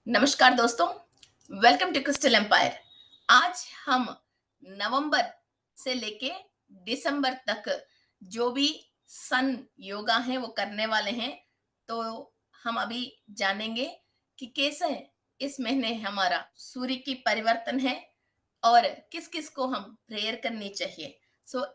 नमस्कार दोस्तों, welcome to crystal empire. आज हम नवंबर से लेके दिसंबर तक जो भी सन योगा है वो करने वाले हैं। तो हम अभी जानेंगे कि कैसे इस महीने हमारा सूर्य की परिवर्तन है और किस किस को हम प्रेयर करनी चाहिए।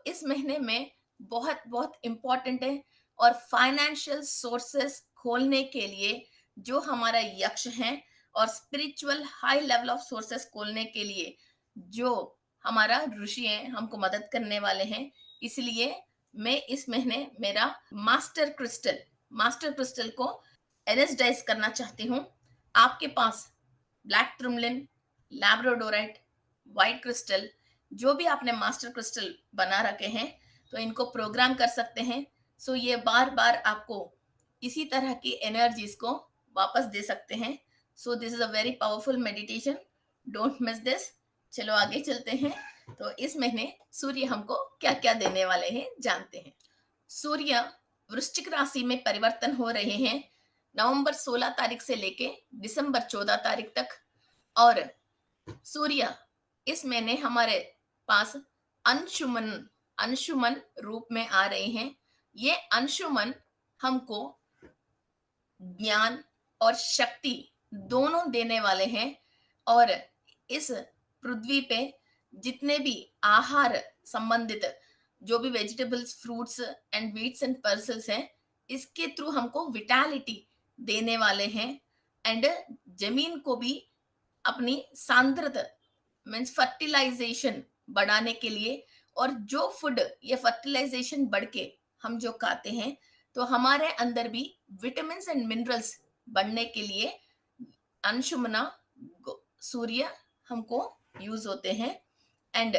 इस महीने में बहुत बहुत इम्पोर्टेंट है। और फाइनेंशियल सोर्सेस खोलने के लिए जो हमारा यक्ष है और spiritual high level of sources खोलने के लिए जो हमारा ऋषि है हमको मदद करने वाले हैं। इसलिए मैं इस महीने मेरा मास्टर क्रिस्टल को एनर्जाइज करना चाहती हूँ। आपके पास ब्लैक ट्रुमलिन, लैब्राडोराइट, व्हाइट क्रिस्टल, जो भी आपने मास्टर क्रिस्टल बना रखे हैं तो इनको प्रोग्राम कर सकते हैं। ये बार बार आपको इसी तरह की एनर्जीज को वापस दे सकते हैं। This is a very powerful meditation, don't miss this. चलो आगे चलते हैं। तो इस महीने सूर्य हमको क्या क्या देने वाले हैं जानते हैं। सूर्य वृश्चिक राशि में परिवर्तन हो रहे हैं नवंबर 16 तारीख से लेके दिसंबर 14 तारीख तक। और सूर्य इस महीने हमारे पास अंशुमन अंशुमन रूप में आ रहे हैं। ये अंशुमन हमको ज्ञान और शक्ति दोनों देने वाले हैं। और इस पृथ्वी पे जितने भी आहार संबंधित जो भी vegetables, fruits and beets and pulses हैं, इसके थ्रू हमको विटालिटी देने वाले हैं। एंड जमीन को भी अपनी सांद्रता मीन्स फर्टिलाइजेशन बढ़ाने के लिए, और जो फूड ये फर्टिलाइजेशन बढ़ के हम जो खाते हैं तो हमारे अंदर भी विटामिन्स एंड मिनरल्स बढ़ने के लिए अंशुमना सूर्य हमको यूज होते हैं। एंड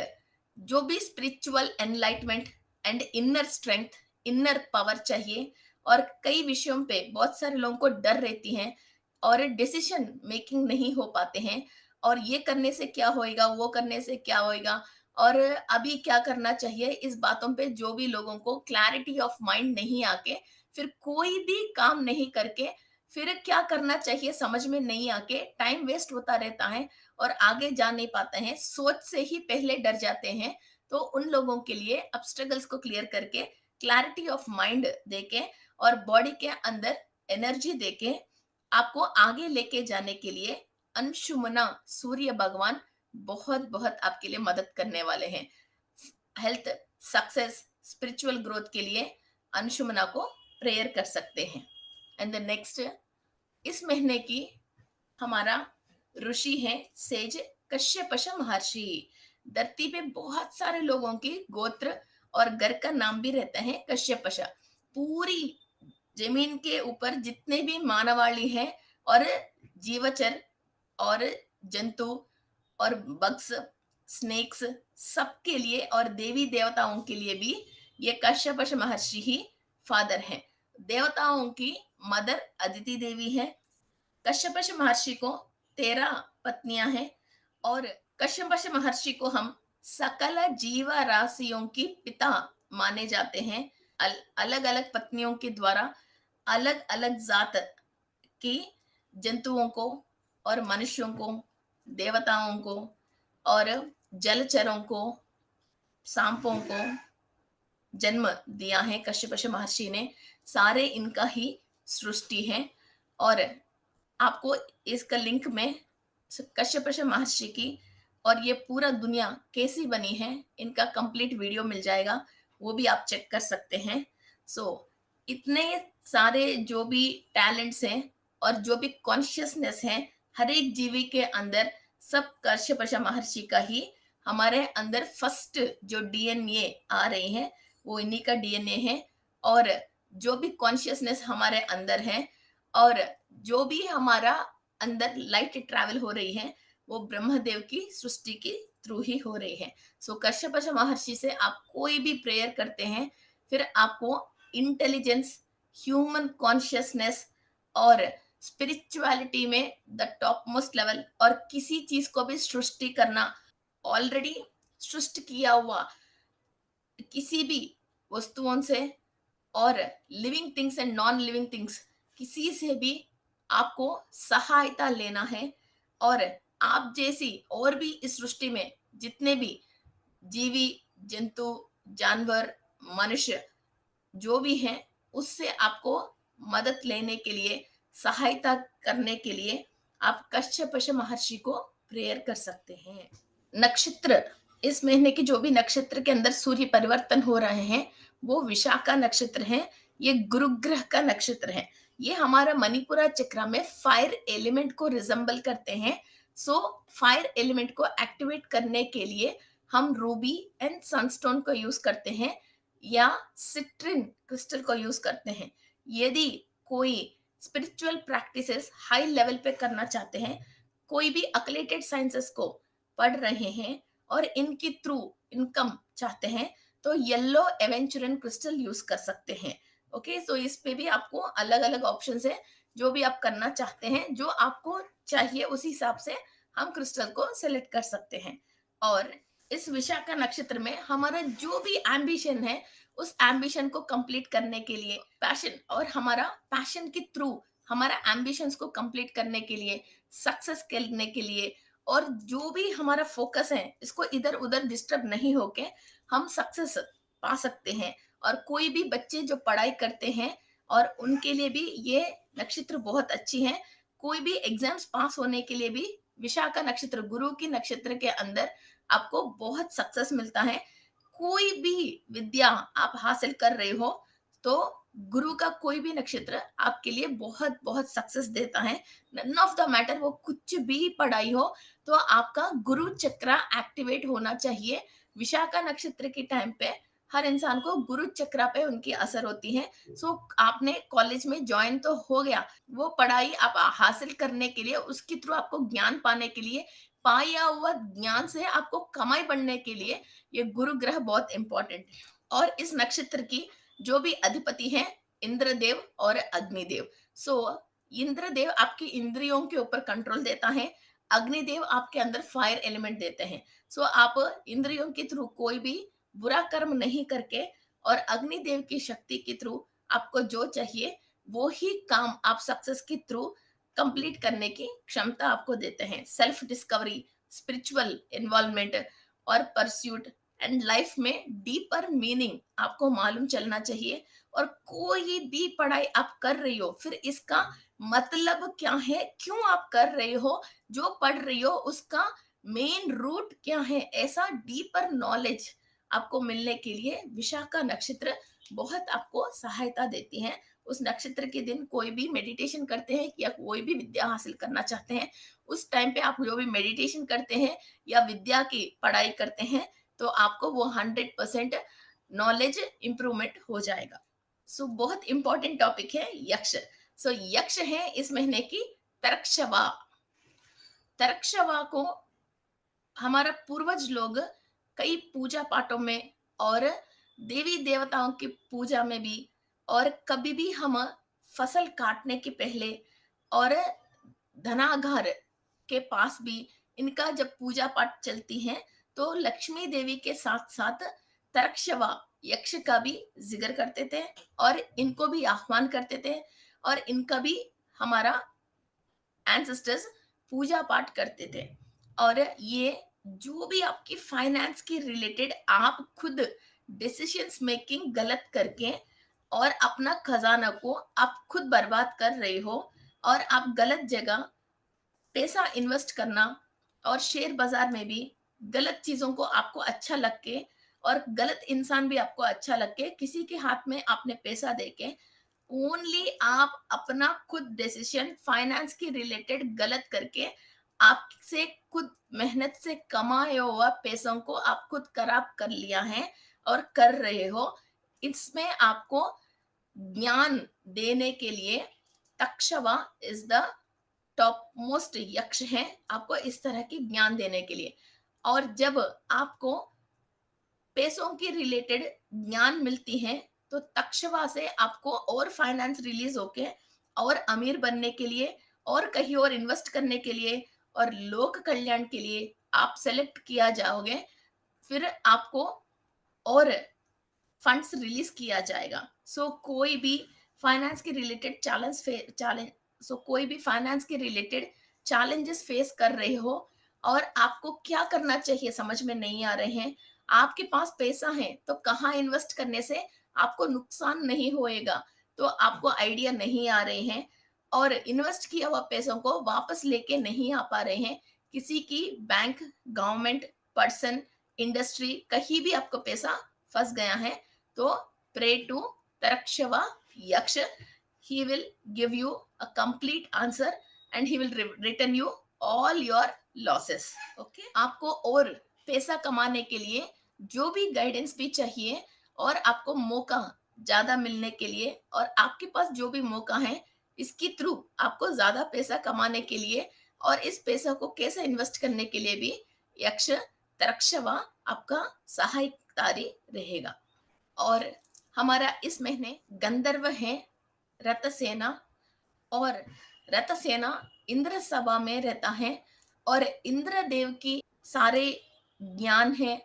जो भी spiritual enlightenment and inner strength, inner power चाहिए, और कई विषयों पे बहुत सारे लोगों को डर रहती है और डिसीजन मेकिंग नहीं हो पाते हैं, और ये करने से क्या होएगा, वो करने से क्या होएगा, और अभी क्या करना चाहिए, इस बातों पे जो भी लोगों को क्लैरिटी ऑफ माइंड नहीं आके फिर कोई भी काम नहीं करके फिर क्या करना चाहिए समझ में नहीं आके टाइम वेस्ट होता रहता है और आगे जा नहीं पाते हैं, सोच से ही पहले डर जाते हैं। तो उन लोगों के लिए ऑब्स्टेकल्स को क्लियर करके क्लैरिटी ऑफ माइंड देके और बॉडी के अंदर एनर्जी देके आपको आगे लेके जाने के लिए अंशुमना सूर्य भगवान बहुत बहुत आपके लिए मदद करने वाले हैं। हेल्थ, सक्सेस, स्पिरिचुअल ग्रोथ के लिए अंशुमना को प्रेयर कर सकते हैं। एंड द नेक्स्ट, इस महीने की हमारा ऋषि है सेज कश्यपश महर्षि। धरती पे बहुत सारे लोगों की गोत्र और घर का नाम भी रहता है कश्यपश। पूरी जमीन के ऊपर जितने भी मानवाళी हैं और जीवचर और जंतु और बग्स, स्नेक्स, सबके लिए और देवी देवताओं के लिए भी ये कश्यपश महर्षि ही फादर हैं। देवताओं की मदर अदिति देवी है। कश्यपश महर्षि को 13 पत्नियां हैं, और कश्यपश महर्षि को हम सकल जीव राशियों की पिता माने जाते हैं। अलग अलग पत्नियों के द्वारा अलग अलग जात की जंतुओं को और मनुष्यों को, देवताओं को और जलचरों को, सांपों को जन्म दिया है कश्यप महर्षि ने। सारे इनका ही सृष्टि है। और आपको इसका लिंक में कश्यप महर्षि की और ये पूरा दुनिया कैसी बनी है इनका कंप्लीट वीडियो मिल जाएगा, वो भी आप चेक कर सकते हैं। इतने सारे जो भी टैलेंट्स हैं और जो भी कॉन्शियसनेस है हर एक जीवी के अंदर, सब कश्यप महर्षि का ही हमारे अंदर फर्स्ट जो डीएनए आ रहे हैं वो इन्हीं का डीएनए है। और जो भी कॉन्शियसनेस हमारे अंदर है और जो भी हमारा अंदर लाइट ट्रैवल हो रही है वो ब्रह्मदेव की सृष्टि के थ्रू ही हो रही है। कश्यप महर्षि से आप कोई भी प्रेयर करते हैं फिर आपको इंटेलिजेंस, ह्यूमन कॉन्शियसनेस और स्पिरिचुअलिटी में द टॉप मोस्ट लेवल, और किसी चीज को भी सृष्टि करना, ऑलरेडी सृष्टि किया हुआ किसी भी वस्तुओं से और living things and non living things, किसी से भी आपको सहायता लेना है और आप जैसी और भी इस सृष्टि में जितने भी जीवी, जंतु, जानवर, मनुष्य जो भी हैं, उससे आपको मदद लेने के लिए, सहायता करने के लिए आप कश्यप महर्षि को प्रेयर कर सकते हैं। नक्षत्र, इस महीने के जो भी नक्षत्र के अंदर सूर्य परिवर्तन हो रहे हैं, वो विशाखा नक्षत्र है। ये गुरु ग्रह का नक्षत्र है। ये हमारा मणिपुरा चक्र में फायर एलिमेंट को रिजेंबल करते हैं। सो फायर एलिमेंट को एक्टिवेट करने के लिए हम रूबी एंड सनस्टोन को यूज करते हैं या सिट्रिन क्रिस्टल को यूज करते हैं। यदि कोई स्पिरिचुअल प्रैक्टिसेस हाई लेवल पे करना चाहते हैं, कोई भी अकलेटेड साइंसेस को पढ़ रहे हैं और इनके थ्रू इनकम चाहते हैं, तो येलो एवेंचुरन क्रिस्टल यूज कर सकते हैं। ओके, तो इस पे भी आपको अलग अलग ऑप्शन है, जो भी आप करना चाहते हैं, जो आपको चाहिए उस हिसाब से हम क्रिस्टल को सेलेक्ट कर सकते हैं। और इस विशाखा नक्षत्र में हमारा जो भी एम्बिशन है, उस एम्बिशन को कंप्लीट करने के लिए पैशन, और हमारा पैशन के थ्रू हमारा एम्बिशंस को कंप्लीट करने के लिए, सक्सेस करने के लिए, और जो भी हमारा फोकस है इसको इधर उधर डिस्टर्ब नहीं होके हम सक्सेस पा सकते हैं। और कोई भी बच्चे जो पढ़ाई करते हैं और उनके लिए भी ये नक्षत्र बहुत अच्छी है। कोई भी एग्जाम्स पास होने के लिए भी विशाखा नक्षत्र, गुरु की नक्षत्र के अंदर आपको बहुत सक्सेस मिलता है। कोई भी विद्या आप हासिल कर रहे हो तो गुरु का कोई भी नक्षत्र आपके लिए बहुत बहुत सक्सेस देता है। नन ऑफ द मैटर वो कुछ भी पढ़ाई हो, तो आपका गुरु चक्र एक्टिवेट होना चाहिए। विशाखा नक्षत्र के टाइम पे हर इंसान को गुरु चक्र पे उनकी असर होती है। सो आपने कॉलेज में ज्वाइन तो हो गया, वो पढ़ाई आप हासिल करने के लिए, उसके थ्रू आपको ज्ञान पाने के लिए, पाया हुआ ज्ञान से आपको कमाई बढ़ने के लिए ये गुरु ग्रह बहुत इंपॉर्टेंट है। और इस नक्षत्र की जो भी अधिपति है, इंद्रदेव और अग्निदेव। सो इंद्रदेव आपकी इंद्रियों के ऊपर कंट्रोल देता है, अग्निदेव आपके अंदर फायर एलिमेंट देते हैं। सो आप इंद्रियों के थ्रू कोई भी बुरा कर्म नहीं करके और अग्निदेव की शक्ति के थ्रू आपको जो चाहिए वो ही काम आप सक्सेस के थ्रू कंप्लीट करने की क्षमता आपको देते हैं। सेल्फ डिस्कवरी, स्पिरिचुअल इन्वॉल्वमेंट और परस्यूट एंड लाइफ में डीपर मीनिंग आपको मालूम चलना चाहिए। और कोई भी पढ़ाई आप कर रही हो, फिर इसका मतलब क्या है, क्यों आप कर रहे हो, जो पढ़ रही हो उसका मेन रूट क्या है, ऐसा डीपर नॉलेज आपको मिलने के लिए विशाखा नक्षत्र बहुत आपको सहायता देती है। उस नक्षत्र के दिन कोई भी मेडिटेशन करते हैं या कोई भी विद्या हासिल करना चाहते हैं, उस टाइम पे आप जो भी मेडिटेशन करते हैं या विद्या की पढ़ाई करते हैं, तो आपको वो 100% नॉलेज इंप्रूवमेंट हो जाएगा। सो बहुत इंपॉर्टेंट टॉपिक है यक्ष। सो यक्ष है इस महीने की तरक्षवा। तरक्षवा को हमारा पूर्वज लोग कई पूजा पाठों में और देवी देवताओं की पूजा में भी, और कभी भी हम फसल काटने के पहले और धनाघर के पास भी इनका जब पूजा पाठ चलती है, तो लक्ष्मी देवी के साथ साथ तरक्षवा यक्ष का भी जिक्र करते थे और इनको भी आह्वान करते थे, और इनका भी हमारा एंसेस्टर्स पूजा पाठ करते थे। और ये जो भी आपकी फाइनेंस के रिलेटेड आप खुद डिसीजंस मेकिंग गलत करके और अपना खजाना को आप खुद बर्बाद कर रहे हो, और आप गलत जगह पैसा इन्वेस्ट करना, और शेयर बाजार में भी गलत चीजों को आपको अच्छा लग के, और गलत इंसान भी आपको अच्छा लग के किसी के हाथ में आपने पैसा देके ओनली आप अपना खुद डिसीजन फाइनेंस के रिलेटेड गलत करके आपसे खुद मेहनत से कमाए हुआ पैसों को आप खुद खराब कर लिया है और कर रहे हो। इसमें आपको ज्ञान देने के लिए तक्षवा इज द टॉप मोस्ट यक्ष है, आपको इस तरह की ज्ञान देने के लिए। और जब आपको पैसों की रिलेटेड ज्ञान मिलती है, तो तक्षवा से आपको और फाइनेंस रिलीज होके और अमीर बनने के लिए और कहीं और इन्वेस्ट करने के लिए और लोक कल्याण के लिए आप सेलेक्ट किया जाओगे। फिर आपको और फंड्स रिलीज किया जाएगा। सो कोई भी फाइनेंस के रिलेटेड चैलेंज सो कोई भी फाइनेंस के रिलेटेड चैलेंजेस फेस कर रहे हो और आपको क्या करना चाहिए समझ में नहीं आ रहे हैं, आपके पास पैसा है तो कहाँ इन्वेस्ट करने से आपको नुकसान नहीं होएगा, तो आपको आइडिया नहीं आ रहे हैं और इन्वेस्ट किया हुआ पैसों को वापस लेके नहीं आ पा रहे हैं, किसी की बैंक, गवर्नमेंट, पर्सन, इंडस्ट्री, कहीं भी आपको पैसा फंस गया है, तो प्रे टू तरक्षवा यक्ष. He will give you a complete answer and he will return you all your losses. Okay, आपको और पैसा कमाने के लिए जो भी गाइडेंस भी चाहिए और आपको मौका ज्यादा मिलने के लिए और आपके पास जो भी मौका है इसके थ्रू आपको ज्यादा पैसा कमाने के लिए और इस पैसा को कैसे इन्वेस्ट करने के लिए भी यक्ष तरक्षवा आपका सहायकारी रहेगा. और हमारा इस महीने गंधर्व है रतसेना, और रतसेना इंद्र सभा में रहता है और इंद्र देव की सारे ज्ञान है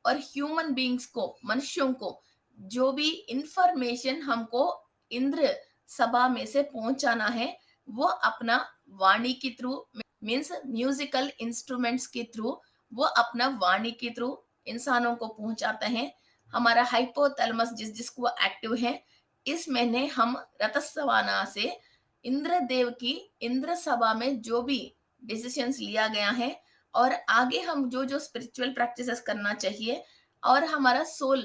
और ह्यूमन बीइंग्स को, मनुष्यों को जो भी इंफॉर्मेशन हमको इंद्र सभा में से पहुंचाना है वो अपना वाणी के थ्रू, मीन्स म्यूजिकल इंस्ट्रूमेंट्स के थ्रू, वो अपना वाणी के थ्रू इंसानों को पहुंचाते हैं. हमारा हाइपोथैलेमस जिस जिसको एक्टिव है, इस महीने हम रतस्वाना से इंद्रदेव की इंद्र सभा में जो भी डिसीजंस लिया गया है और आगे हम जो जो स्पिरिचुअल प्रैक्टिसेस करना चाहिए और हमारा सोल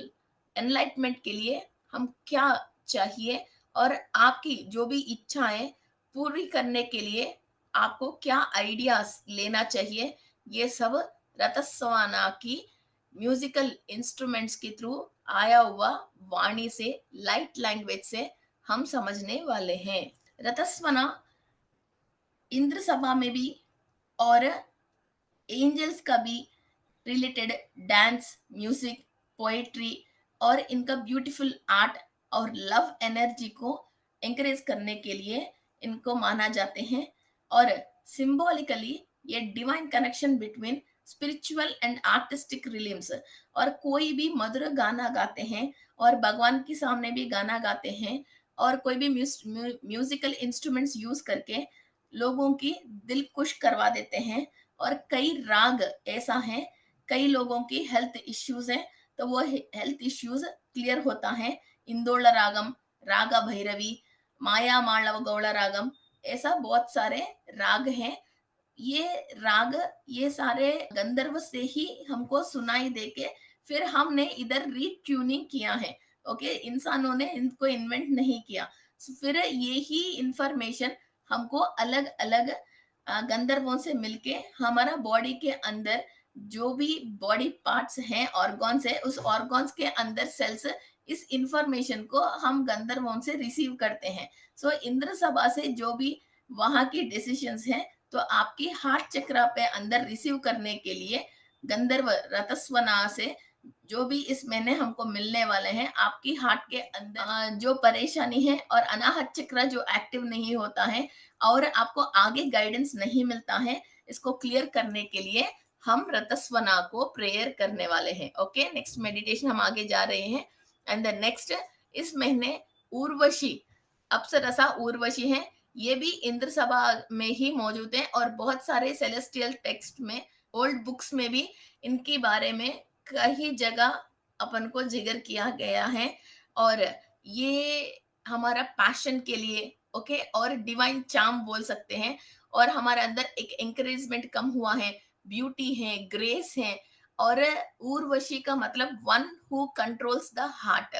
एनलाइटमेंट के लिए हम क्या चाहिए और आपकी जो भी इच्छाएं पूरी करने के लिए आपको क्या आइडियाज लेना चाहिए, ये सब रतस्वाना की म्यूजिकल इंस्ट्रूमेंट्स के थ्रू आया हुआ वाणी से, लाइट लैंग्वेज से हम समझने वाले हैं. रतस्वना इंद्र सभा में भी और एंजल्स का भी रिलेटेड डांस, म्यूजिक, पोएट्री और इनका ब्यूटीफुल आर्ट और लव एनर्जी को एंकरेज करने के लिए इनको माना जाते हैं. और सिंबॉलिकली ये divine connection between spiritual and artistic realms, और कोई भी मधुर गाना गाते हैं और भगवान के सामने भी गाना गाते हैं और कोई भी म्यूजिकल इंस्ट्रूमेंट्स यूज करके लोगों की दिल खुश करवा देते हैं. और कई राग ऐसा है, कई लोगों की हेल्थ इश्यूज हैं तो वो हेल्थ इश्यूज क्लियर होता है. इंदोल रागम, रागा भैरवी, माया मालव गौड़ रागम, ऐसा बहुत सारे राग हैं. ये राग, ये सारे गंधर्व से ही हमको सुनाई देके फिर हमने इधर रीट्यूनिंग किया है. ओके, इंसानों ने इनको इन्वेंट नहीं किया. फिर ये ही इंफॉर्मेशन हमको अलग अलग गंधर्वों से मिलके हमारा बॉडी के अंदर जो भी बॉडी पार्ट्स हैं, ऑर्गन्स है, उस ऑर्गन्स के अंदर सेल्स इस इंफॉर्मेशन को हम गंधर्वों से रिसीव करते हैं. सो इंद्र सभा से जो भी वहां की डिसीजंस हैं तो आपकी हार्ट चक्र पे अंदर रिसीव करने के लिए गंधर्व रतस्वना से जो भी इस महीने हमको मिलने वाले हैं, आपकी हार्ट के अंदर जो परेशानी है और अनाहत चक्र जो एक्टिव नहीं होता है और आपको आगे गाइडेंस नहीं मिलता है, इसको क्लियर करने के लिए हम रतस्वना को प्रेयर करने वाले हैं. ओके, नेक्स्ट मेडिटेशन हम आगे जा रहे हैं. एंड द नेक्स्ट, इस महीने उर्वशी, अप्सरसा उर्वशी है, ये भी इंद्र सभा में ही मौजूद है और बहुत सारे सेलेस्टियल टेक्स्ट में, ओल्ड बुक्स में भी इनके बारे में कई जगह अपन को जिक्र किया गया है. और ये हमारा पैशन के लिए, ओके, और डिवाइन चार्म बोल सकते हैं. और हमारे अंदर एक एंकरेजमेंट कम हुआ है, ब्यूटी है, ग्रेस है. और उर्वशी का मतलब one who controls the heart.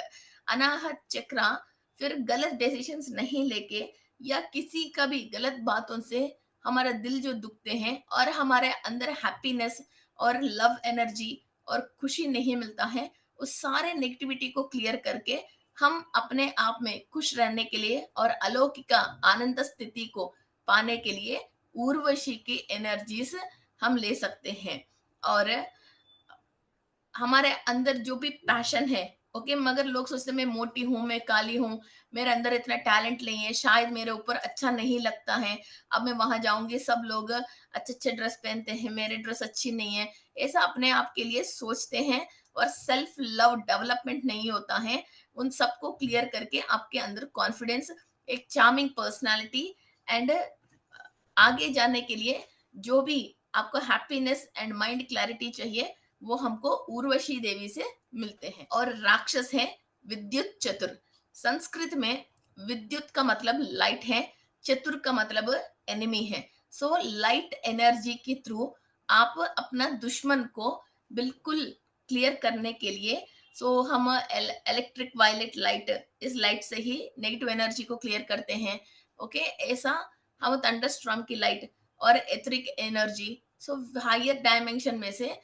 Anahata chakra फिर गलत डिसीजंस नहीं लेके या किसी का भी गलत बातों से हमारा दिल जो दुखते हैं और हमारे अंदर हैप्पीनेस और लव एनर्जी और खुशी नहीं मिलता है, उस सारे नेगेटिविटी को क्लियर करके हम अपने आप में खुश रहने के लिए और अलौकिक आनंद स्थिति को पाने के लिए उर्वशी की एनर्जीज हम ले सकते हैं. और हमारे अंदर जो भी पैशन है, ओके, मगर लोग सोचते हैं मैं मोटी हूँ, मैं काली हूँ, मेरे अंदर इतना टैलेंट नहीं है, शायद मेरे ऊपर अच्छा नहीं लगता है, अब मैं वहां जाऊंगी सब लोग अच्छे अच्छे ड्रेस पहनते हैं, मेरे ड्रेस अच्छी नहीं है, ऐसा अपने आप के लिए सोचते हैं और सेल्फ लव डेवलपमेंट नहीं होता है. उन सबको क्लियर करके आपके अंदर कॉन्फिडेंस, एक चार्मिंग पर्सनालिटी एंड आगे जाने के लिए जो भी आपको हैप्पीनेस एंड माइंड क्लैरिटी चाहिए वो हमको उर्वशी देवी से मिलते हैं। और राक्षस है विद्युत चतुर। संस्कृत में विद्युत का मतलब लाइट है, चतुर का मतलब एनिमी है। सो लाइट एनर्जी के थ्रू आप अपना दुश्मन को बिल्कुल क्लियर करने के लिए, सो हम इलेक्ट्रिक वायलेट लाइट, इस लाइट से ही नेगेटिव एनर्जी को क्लियर करते हैं। ओके, ऐसा हम थंडरस्टॉर्म की लाइट और etheric energy, so higher dimension में से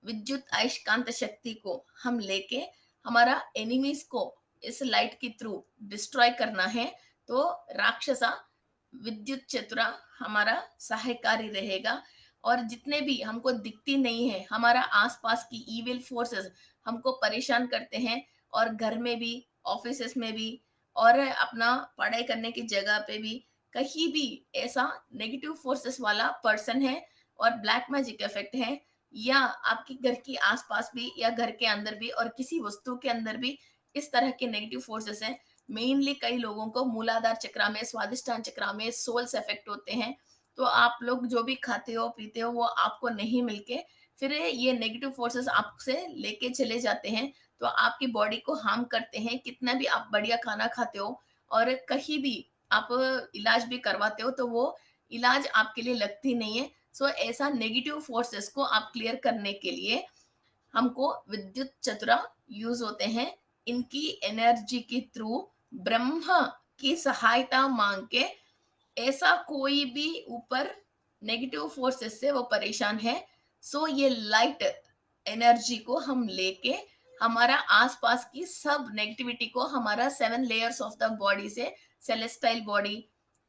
विद्युत अयस्कांत शक्ति को हम लेके हमारा एनिमीज को इस लाइट के थ्रू डिस्ट्रॉय करना है। तो राक्षसा विद्युत चतुरा हमारा सहायकारी रहेगा। और जितने भी हमको दिखती नहीं है हमारा आसपास की इविल फोर्सेस हमको परेशान करते हैं, और घर में भी, ऑफिस में भी, और अपना पढ़ाई करने की जगह पे भी, कहीं भी ऐसा नेगेटिव फोर्सेस वाला पर्सन है और ब्लैक मैजिक इफेक्ट है, या आपके घर के आसपास भी या घर के अंदर भी और किसी वस्तु के अंदर भी इस तरह के नेगेटिव फोर्सेस हैं। मेनली कई लोगों को मूलाधार चक्र में, स्वादिष्टान चक्र में सोल्स इफेक्ट होते हैं। तो आप लोग जो भी खाते हो पीते हो वो आपको नहीं मिलके फिर ये नेगेटिव फोर्सेस आपसे लेके चले जाते हैं, तो आपकी बॉडी को हार्म करते हैं। कितना भी आप बढ़िया खाना खाते हो और कहीं भी आप इलाज भी करवाते हो तो वो इलाज आपके लिए लगती नहीं है। सो ऐसा नेगेटिव फोर्सेस को आप क्लियर करने के लिए हमको विद्युत चतुरा यूज होते हैं। इनकी एनर्जी के थ्रू ब्रह्मा की सहायता मांग के, ऐसा कोई भी ऊपर नेगेटिव फोर्सेस से वो परेशान है, सो ये लाइट एनर्जी को हम लेके हमारा आसपास की सब नेगेटिविटी को हमारा 7 लेयर्स ऑफ द बॉडी से, सेलेस्टाइल बॉडी,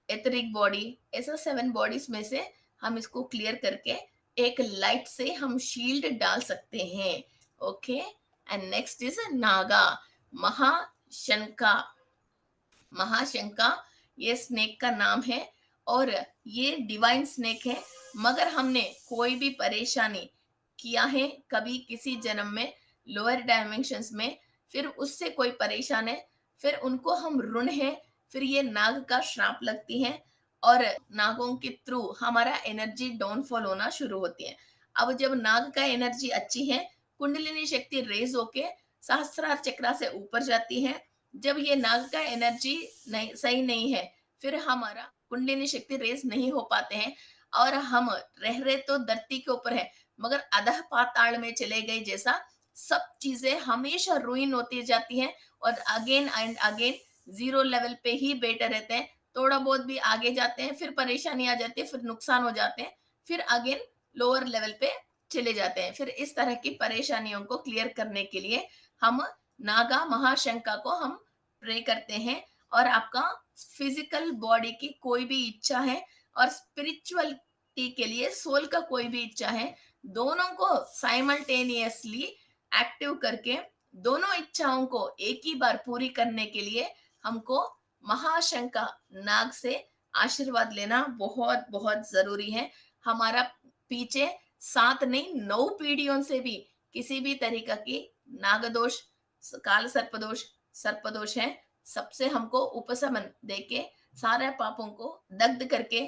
एथरिक बॉडी, ऐसा 7 बॉडीज में से हम इसको क्लियर करके एक लाइट से हम शील्ड डाल सकते हैं। Okay, and next is Naga, Mahashanka. Mahashanka ये स्नेक का नाम है और ये डिवाइन स्नेक है। मगर हमने कोई भी परेशानी किया है कभी किसी जन्म में लोअर डायमेंशंस में, फिर उससे कोई परेशान है, फिर उनको हम ऋण है, फिर ये नाग का श्राप लगती है और नागों के थ्रू हमारा एनर्जी डाउनफॉल होना शुरू होती है। अब जब नाग का एनर्जी अच्छी है, कुंडलिनी शक्ति रेज होके सहस्त्रार चक्र से ऊपर जाती है। जब ये नाग का एनर्जी नहीं, सही नहीं है, फिर हमारा कुंडलिनी शक्ति रेस नहीं हो पाते हैं और हम रह रहे तो धरती के ऊपर है मगर अधः पाताल में चले गए जैसा, सब चीजें हमेशा रुइन होती जाती हैं और again and again zero level पे ही बैठे रहते हैं। थोड़ा बहुत भी आगे जाते हैं फिर परेशानी आ जाती है, फिर नुकसान हो जाते हैं, फिर अगेन लोअर लेवल पे चले जाते हैं। फिर इस तरह की परेशानियों को क्लियर करने के लिए हम नागा महाशंका को हम प्रे करते हैं। और आपका फिजिकल बॉडी की कोई भी इच्छा है और स्पिरिचुअलिटी के लिए सोल का कोई भी इच्छा है, दोनों को साइमल्टेनियसली एक्टिव करके दोनों इच्छाओं को एक ही बार पूरी करने के लिए हमको महाशंका नाग से आशीर्वाद लेना बहुत बहुत जरूरी है। हमारा पीछे 7 नहीं 9 पीढ़ियों से भी किसी भी तरीका की नागदोष, काल सर्पदोष, सर्पदोष है, सबसे हमको उपशमन देके सारे पापों को दग्ध करके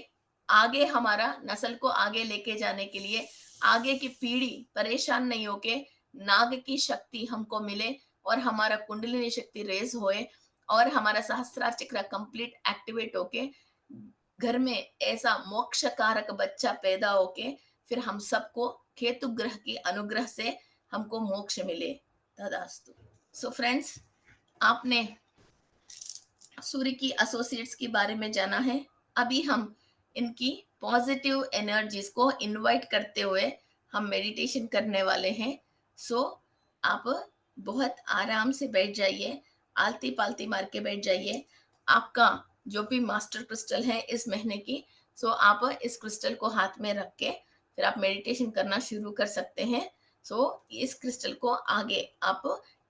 आगे हमारा नस्ल को आगे लेके जाने के लिए, आगे की पीढ़ी परेशान नहीं होके नाग की शक्ति हमको मिले और हमारा कुंडलिनी शक्ति रेज होए और हमारा सहस्त्रार चक्र कंप्लीट एक्टिवेट होके घर में ऐसा मोक्ष कारक बच्चा पैदा होके फिर हम सबको केतु ग्रह की अनुग्रह से हमको मोक्ष मिले। तदास्तु। सो फ्रेंड्स, आपने सूर्य की एसोसिएट्स के बारे में जाना है। अभी हम इनकी पॉजिटिव एनर्जीज को इनवाइट करते हुए हम मेडिटेशन करने वाले हैं। सो आप बहुत आराम से बैठ जाइए, आलती पालती मार के बैठ जाइए। आपका जो भी मास्टर क्रिस्टल है इस महीने की, सो आप इस क्रिस्टल को हाथ में रख के फिर आप मेडिटेशन करना शुरू कर सकते हैं। सो इस क्रिस्टल को आगे आप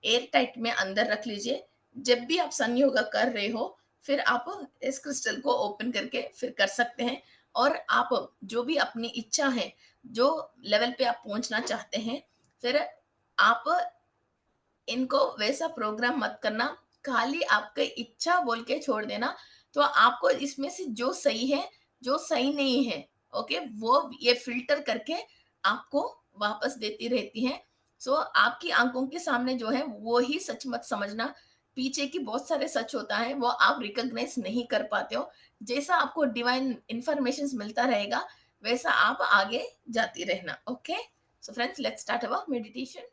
एयर टाइट में अंदर रख लीजिए। जब भी आप सन योगा कर रहे हो फिर आप इस क्रिस्टल को ओपन करके फिर कर सकते हैं। और आप जो भी अपनी इच्छा है, जो लेवल पे आप पहुंचना चाहते हैं, फिर आप इनको वैसा प्रोग्राम मत करना, खाली आपकी इच्छा बोल के छोड़ देना। तो आपको इसमें से जो सही है, जो सही नहीं है, ओके, वो ये फिल्टर करके आपको वापस देती रहती है। सो आपकी आंखों के सामने जो है वो ही सच मत समझना, पीछे की बहुत सारे सच होता है वो आप रिकॉग्नाइज नहीं कर पाते हो। जैसा आपको डिवाइन इंफॉर्मेशन मिलता रहेगा वैसा आप आगे जाती रहना। Okay, so friends let's start our meditation.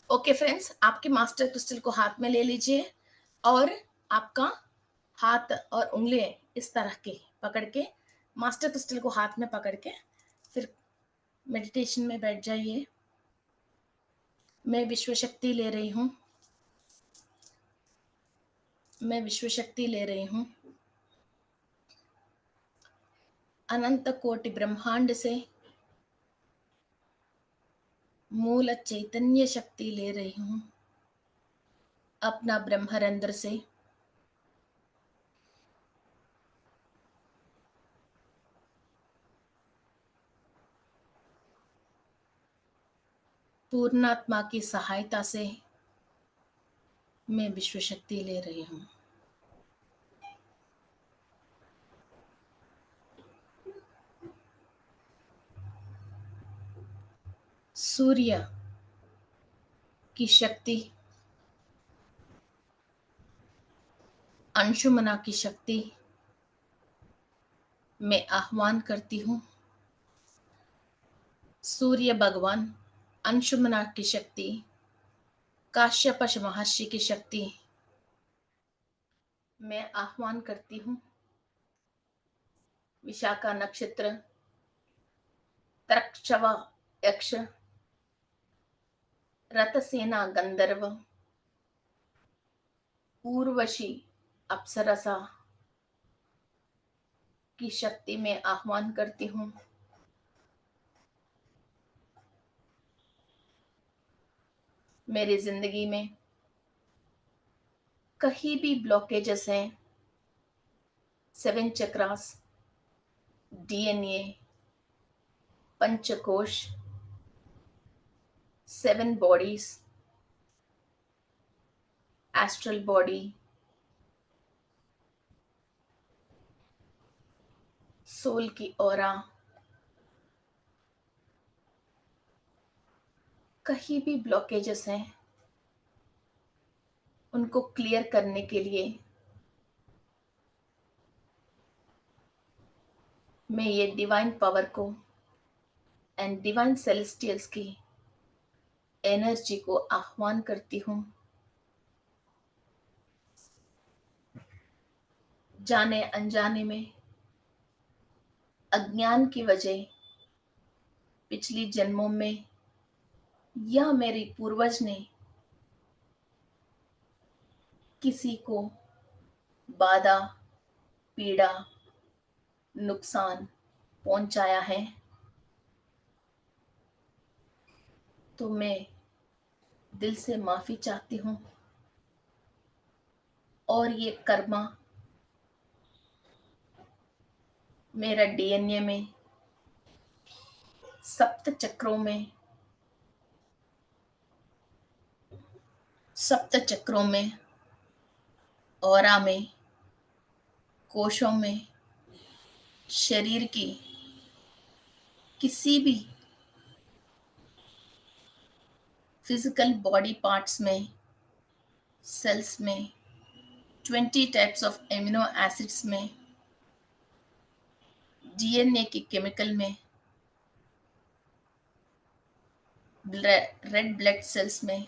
Okay friends, आपके मास्टर क्रिस्टल को हाथ में ले लीजिए और आपका हाथ और उंगलियां इस तरह के पकड़ के, मास्टर क्रिस्टल को हाथ में पकड़ के फिर मेडिटेशन में बैठ जाइए। मैं विश्व शक्ति ले रही हूँ, मैं विश्व शक्ति ले रही हूँ, अनंत कोटि ब्रह्मांड से मूल चैतन्य शक्ति ले रही हूँ, अपना ब्रह्मरंध्र से पूर्णात्मा की सहायता से मैं विश्व शक्ति ले रही हूँ। सूर्य की शक्ति, अंशुमना की शक्ति मैं आह्वान करती हूँ। सूर्य भगवान, अंशुमना की शक्ति, काश्यप महर्षि की शक्ति मैं आह्वान करती हूँ। विशाखा नक्षत्र, त्रक्षवा यक्ष, रथसेना गंधर्व, उर्वशी अप्सरसा की शक्ति में आह्वान करती हूँ। मेरी जिंदगी में कहीं भी ब्लॉकेजेस हैं, 7 chakras, DNA, panchakosha, 7 bodies, astral body, soul की ऑरा, कहीं भी ब्लॉकेजेस हैं उनको क्लियर करने के लिए मैं ये डिवाइन पावर को एंड डिवाइन सेलेस्टियल्स की एनर्जी को आह्वान करती हूँ। जाने अनजाने में अज्ञान की वजह पिछली जन्मों में या मेरी पूर्वज ने किसी को बाधा, पीड़ा, नुकसान पहुंचाया है, तो मैं दिल से माफी चाहती हूँ। और ये कर्मा मेरा डीएनए में, सप्त चक्रों में, सप्त चक्रों में, ऑरा में, कोशों में, शरीर की किसी भी फिजिकल बॉडी पार्ट्स में, सेल्स में, 20 टाइप्स ऑफ एमिनो एसिड्स में, डीएनए के केमिकल में, रेड ब्लड सेल्स में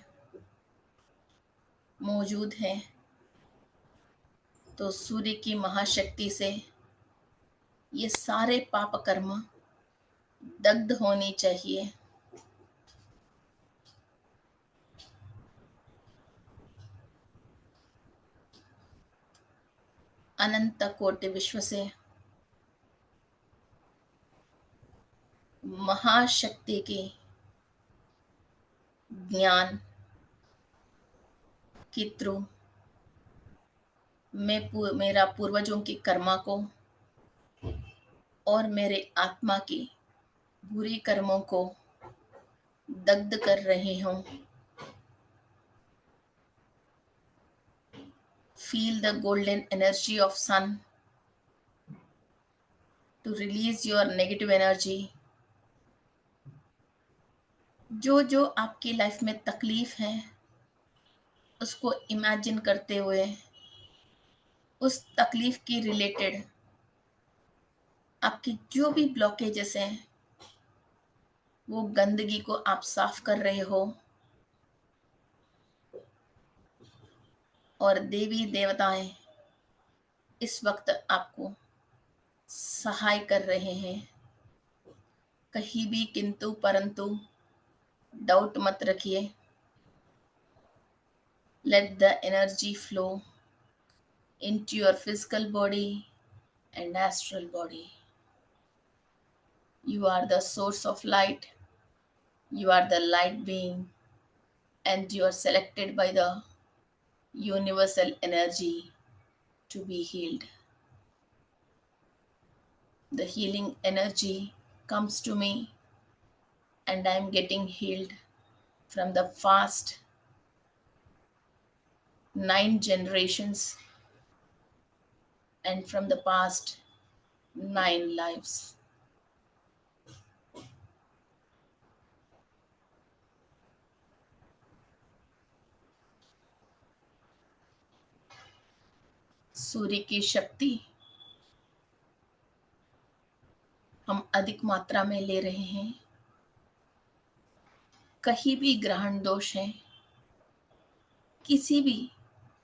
मौजूद है। तो सूर्य की महाशक्ति से ये सारे पाप कर्म दग्ध होने चाहिए। अनंत कोटि विश्व से महाशक्ति की ज्ञान के थ्रू मैं मेरा पूर्वजों की कर्मा को और मेरे आत्मा की बुरी कर्मों को दग्ध कर रही हूँ। Feel the golden energy of sun to release your negative energy. जो जो आपकी लाइफ में तकलीफ है उसको इमेजिन करते हुए उस तकलीफ की रिलेटेड आपकी जो भी ब्लॉकेजेस हैं वो गंदगी को आप साफ कर रहे हो और देवी देवताएं इस वक्त आपको सहाय कर रहे हैं। कहीं भी किंतु परंतु डाउट मत रखिए। Let the energy flow into your physical body and astral body. You are the source of light. You are the light being, and you are selected by the universal energy to be healed. The healing energy comes to me, and I am getting healed from the past 9 generations and from the past 9 lives. सूर्य की शक्ति हम अधिक मात्रा में ले रहे हैं। कहीं भी ग्रहण दोष है, किसी भी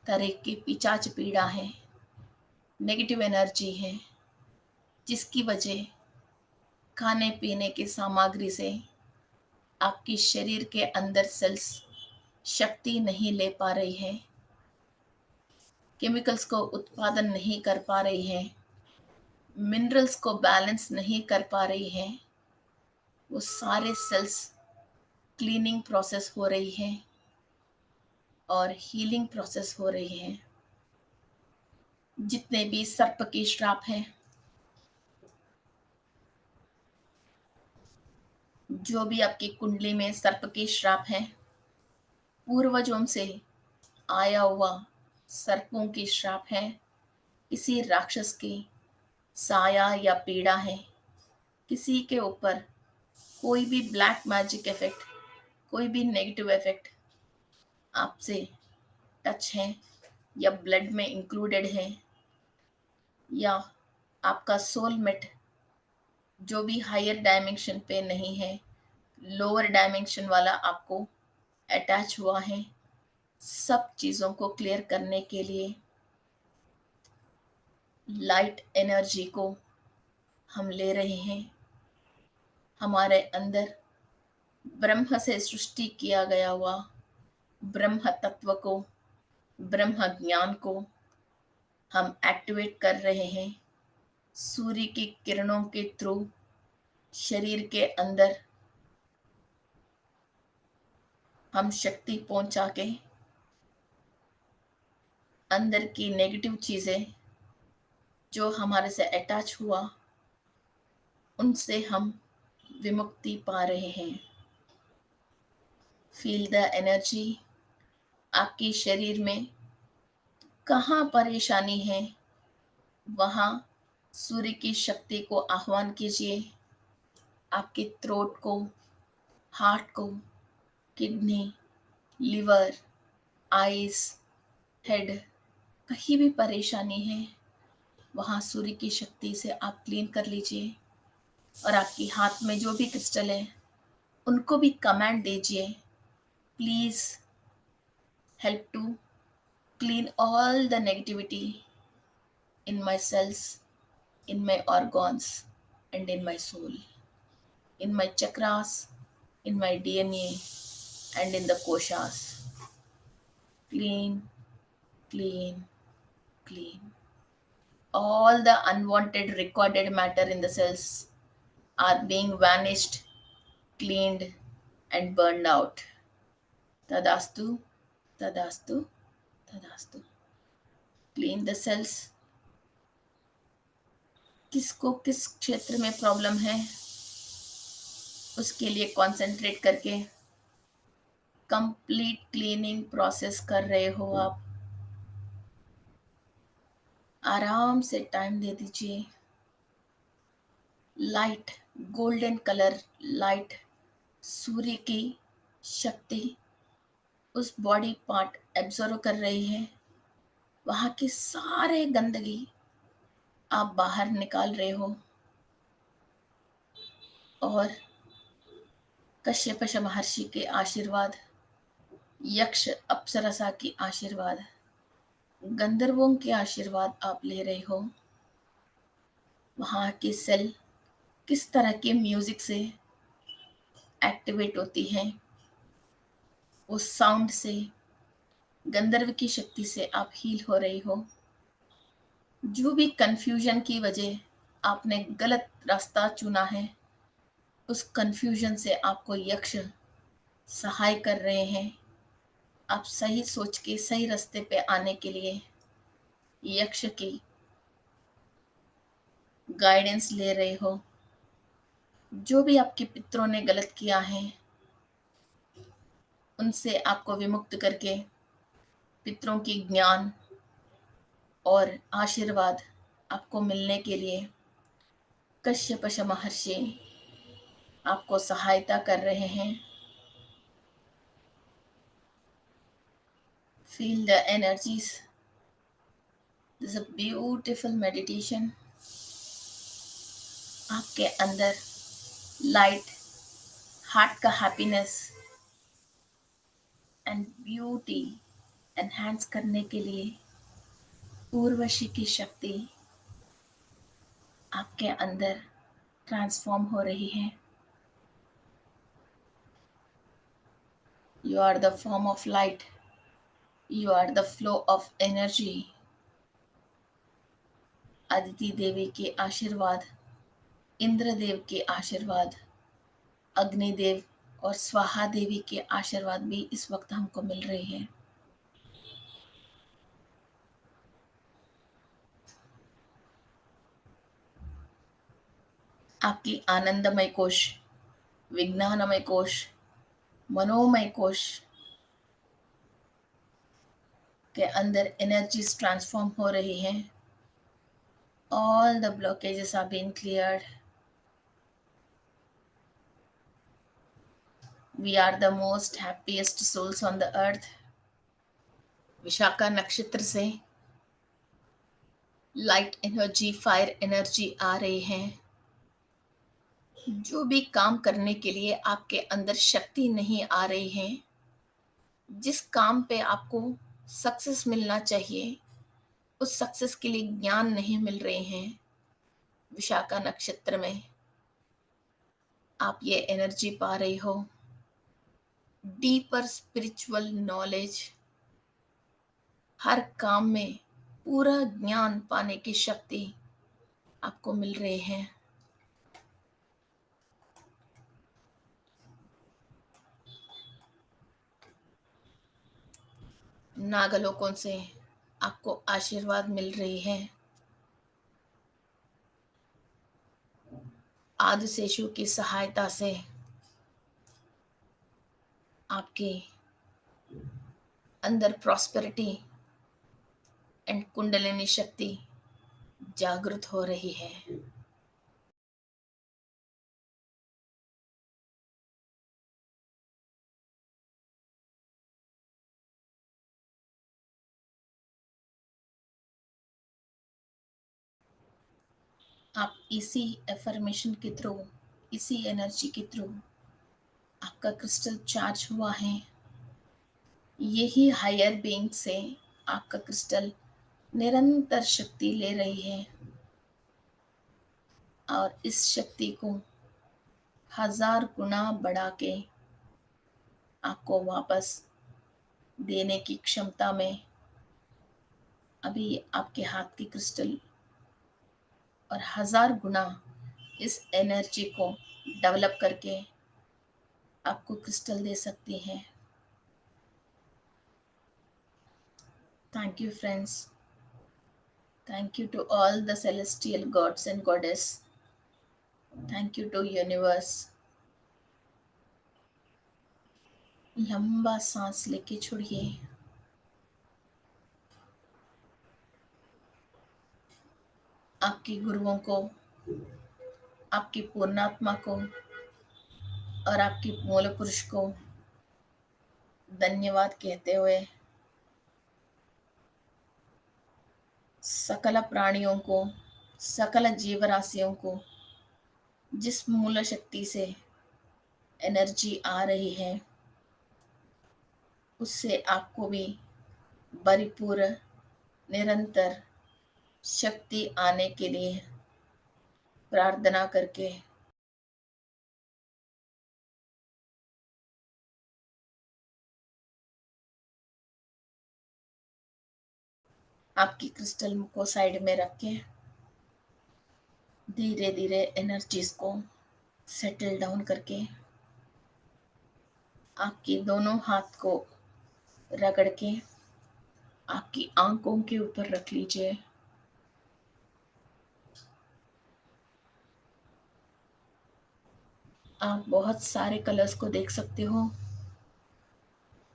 तरह की पिचाच पीड़ा है, नेगेटिव एनर्जी है, जिसकी वजह खाने पीने की सामग्री से आपकी शरीर के अंदर सेल्स शक्ति नहीं ले पा रही है, केमिकल्स को उत्पादन नहीं कर पा रही है, मिनरल्स को बैलेंस नहीं कर पा रही है, वो सारे सेल्स क्लीनिंग प्रोसेस हो रही है और हीलिंग प्रोसेस हो रही है। जितने भी सर्प की श्राप हैं, जो भी आपकी कुंडली में सर्प की श्राप है, पूर्वजों से आया हुआ सर्पों की श्राप है, किसी राक्षस की साया या पीड़ा है, किसी के ऊपर कोई भी ब्लैक मैजिक इफेक्ट, कोई भी नेगेटिव इफेक्ट आपसे टच है या ब्लड में इंक्लूडेड है, या आपका सोलमेट जो भी हायर डायमेंशन पे नहीं है, लोअर डायमेंशन वाला आपको अटैच हुआ है, सब चीज़ों को क्लियर करने के लिए लाइट एनर्जी को हम ले रहे हैं। हमारे अंदर ब्रह्म से सृष्टि किया गया हुआ ब्रह्म तत्व को, ब्रह्म ज्ञान को हम एक्टिवेट कर रहे हैं। सूर्य की किरणों के थ्रू शरीर के अंदर हम शक्ति पहुंचा के अंदर की नेगेटिव चीज़ें जो हमारे से अटैच हुआ उनसे हम विमुक्ति पा रहे हैं। Feel the energy. आपकी शरीर में कहाँ परेशानी है वहाँ सूर्य की शक्ति को आह्वान कीजिए। आपके थ्रोट को, हार्ट को, किडनी, लिवर, आईज, हेड, कहीं भी परेशानी है वहाँ सूर्य की शक्ति से आप क्लीन कर लीजिए। और आपकी हाथ में जो भी क्रिस्टल है उनको भी कमांड दीजिए, please help to clean all the negativity in my cells, in my organs, and in my soul, in my chakras, in my DNA, and in the koshas. Clean, clean, clean. All the unwanted recorded matter in the cells are being vanished, cleaned, and burned out. Tadastu, tadastu, tadastu. Clean the cells. किसको किस क्षेत्र में problem है उसके लिए concentrate करके complete cleaning process कर रहे हो आप। आराम से टाइम दे दीजिए। लाइट, गोल्डन कलर लाइट, सूर्य की शक्ति उस बॉडी पार्ट एब्जॉर्व कर रही है। वहाँ की सारे गंदगी आप बाहर निकाल रहे हो और कश्यप महर्षि के आशीर्वाद, यक्ष अप्सरसा की आशीर्वाद, गंधर्वों के आशीर्वाद आप ले रहे हो। वहाँ की सेल किस तरह के म्यूजिक से एक्टिवेट होती हैं, उस साउंड से, गंधर्व की शक्ति से आप हील हो रही हो। जो भी कंफ्यूजन की वजह आपने गलत रास्ता चुना है, उस कंफ्यूजन से आपको यक्ष सहाय कर रहे हैं। आप सही सोच के सही रास्ते पे आने के लिए यक्ष की गाइडेंस ले रहे हो। जो भी आपके पितरों ने गलत किया है, उनसे आपको विमुक्त करके पितरों की ज्ञान और आशीर्वाद आपको मिलने के लिए कश्यप महर्षि आपको सहायता कर रहे हैं। Feel the energies. This a beautiful meditation. आपके अंदर लाइट, हार्ट का हैप्पीनेस एंड ब्यूटी एनहांस करने के लिए उर्वशी की शक्ति आपके अंदर ट्रांसफॉर्म हो रही है। You are the form of light, you are the flow of energy. Aditi Devi के आशीर्वाद, इंद्रदेव के आशीर्वाद, अग्निदेव और स्वाहा देवी के आशीर्वाद भी इस वक्त हमको मिल रहे हैं। आपकी आनंदमय कोश, विज्ञानमय कोश, मनोमय कोश के अंदर एनर्जीज ट्रांसफॉर्म हो रही हैं। All the blockages are being cleared. We are the most happiest souls on the earth. Vishakha नक्षत्र से लाइट एनर्जी, फायर एनर्जी आ रही है। जो भी काम करने के लिए आपके अंदर शक्ति नहीं आ रही है, जिस काम पे आपको सक्सेस मिलना चाहिए, उस सक्सेस के लिए ज्ञान नहीं मिल रहे हैं, विशाखा नक्षत्र में आप ये एनर्जी पा रही हो। डीपर स्पिरिचुअल नॉलेज, हर काम में पूरा ज्ञान पाने की शक्ति आपको मिल रही है। नागलोकों से आपको आशीर्वाद मिल रही है। आदिशेषु की सहायता से आपके अंदर प्रॉस्पेरिटी एंड कुंडलिनी शक्ति जागृत हो रही है। आप इसी एफर्मेशन के थ्रू, इसी एनर्जी के थ्रू आपका क्रिस्टल चार्ज हुआ है। यही हायर बीइंग से आपका क्रिस्टल निरंतर शक्ति ले रही है और इस शक्ति को 1000 गुना बढ़ा के आपको वापस देने की क्षमता में अभी आपके हाथ की क्रिस्टल और 1000 गुना इस एनर्जी को डेवलप करके आपको क्रिस्टल दे सकती है। Thank you friends, thank you to all the celestial gods and goddess, thank you to universe. लंबा सांस लेके छोड़िए। आपके गुरुओं को आपकी पूर्णात्मा को और आपकी मूल पुरुष को धन्यवाद कहते हुए सकल प्राणियों को, सकल जीवराशियों को जिस मूल शक्ति से एनर्जी आ रही है उससे आपको भी परिपूर्ण निरंतर शक्ति आने के लिए प्रार्थना करके आपकी क्रिस्टल को साइड में रख के धीरे धीरे एनर्जीज को सेटल डाउन करके आपकी दोनों हाथ को रगड़ के आपकी आंखों के ऊपर रख लीजिए। आप बहुत सारे कलर्स को देख सकते हो।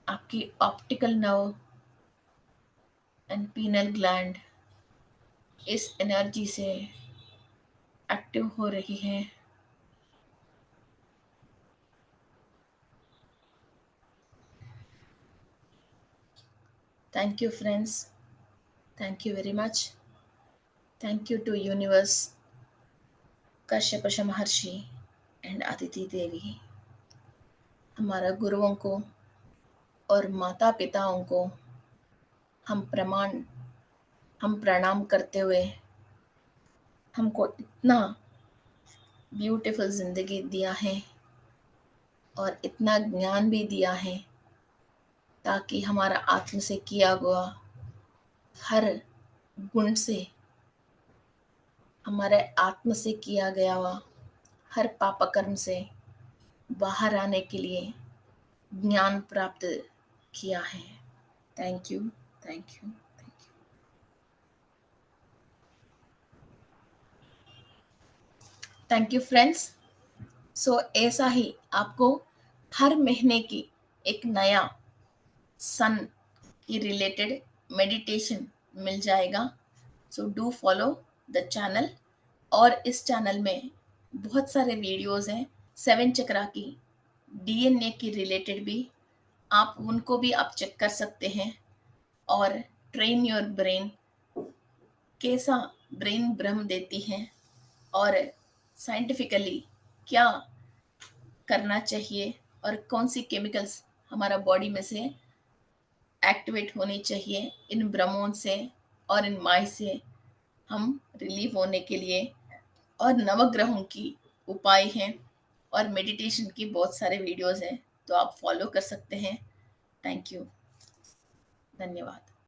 आपकी optical nerve and pineal gland इस एनर्जी से एक्टिव हो रही है। Thank you friends, thank you very much. Thank you to universe, Kashyap Maharshi and Aditi देवी, हमारा गुरुओं को और माता पिताओं को हम प्रणाम करते हुए हमको इतना ब्यूटीफुल जिंदगी दिया है और इतना ज्ञान भी दिया है ताकि हमारा आत्म से किया हुआ हर गुण से, हमारे आत्म से किया गया हुआ हर पाप कर्म से बाहर आने के लिए ज्ञान प्राप्त किया है। Thank you, thank you, thank you. Thank you friends. So ऐसा ही आपको हर महीने की एक नया सन की रिलेटेड मेडिटेशन मिल जाएगा। So do follow the channel. और इस चैनल में बहुत सारे वीडियोस हैं 7 चक्रा की, डीएनए की रिलेटेड भी, आप उनको भी आप चेक कर सकते हैं। और ट्रेन योर ब्रेन, कैसा ब्रेन भ्रम देती है और साइंटिफिकली क्या करना चाहिए और कौन सी केमिकल्स हमारा बॉडी में से एक्टिवेट होनी चाहिए इन भ्रमों से और इन माय से हम रिलीव होने के लिए। और नवग्रहों की उपाय हैं और मेडिटेशन की बहुत सारे वीडियोस हैं, तो आप फॉलो कर सकते हैं। थैंक यू, धन्यवाद।